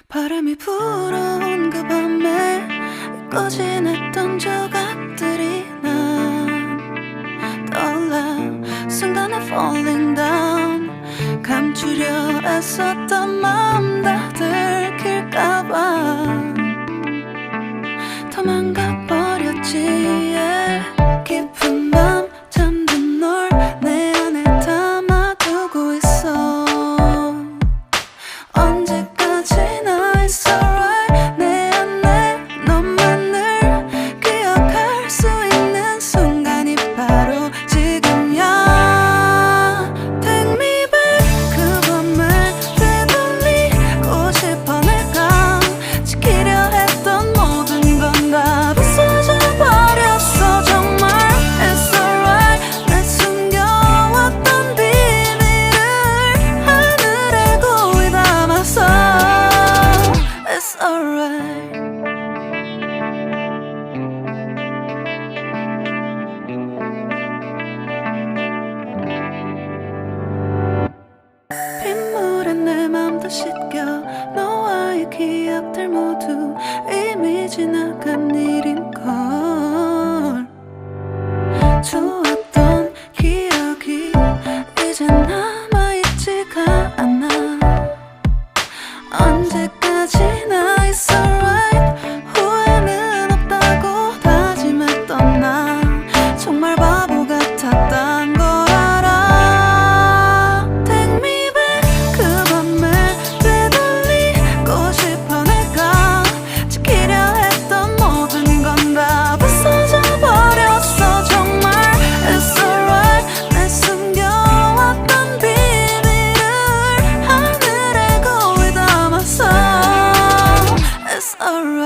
바람이 불어온 그 밤에 잊고 지냈던 조각들이 난 떠올라. 순간에 falling down. 감추려 애썼던 마음 다 들킬까봐 도망가버렸지. yeah. 깊은 밤 잠든 널 내 안에 담아두고 있어. 언제까지나 it's alright. 내 안에 너만을 기억할 수 있는 순간이 바로 지금이야. Take me back. 그 밤을 되돌리고 싶어. 내가 지키려 했던 모든 건 다 부서져 버렸어. 정말 it's alright. 내 숨겨왔던 비밀을 하늘에 고이 담아서 it's alright. 빗물에 내 맘도 씻겨. 너와의 기억들 모두 이미 지나간 일인걸. 좋았던 기억이 이제 남아있지가 않아. 언제까지나 it's alright. 후회는 없다고 다짐했던 나 정말 바보 같았단 걸 알아. Take me back. 그 밤을 되돌리고 싶어. 내가 지키려 했던 모든 건 다 부서져 버렸어. 정말 it's alright. 내 숨겨왔던 비밀을 하늘에 고이 담아서 it's alright.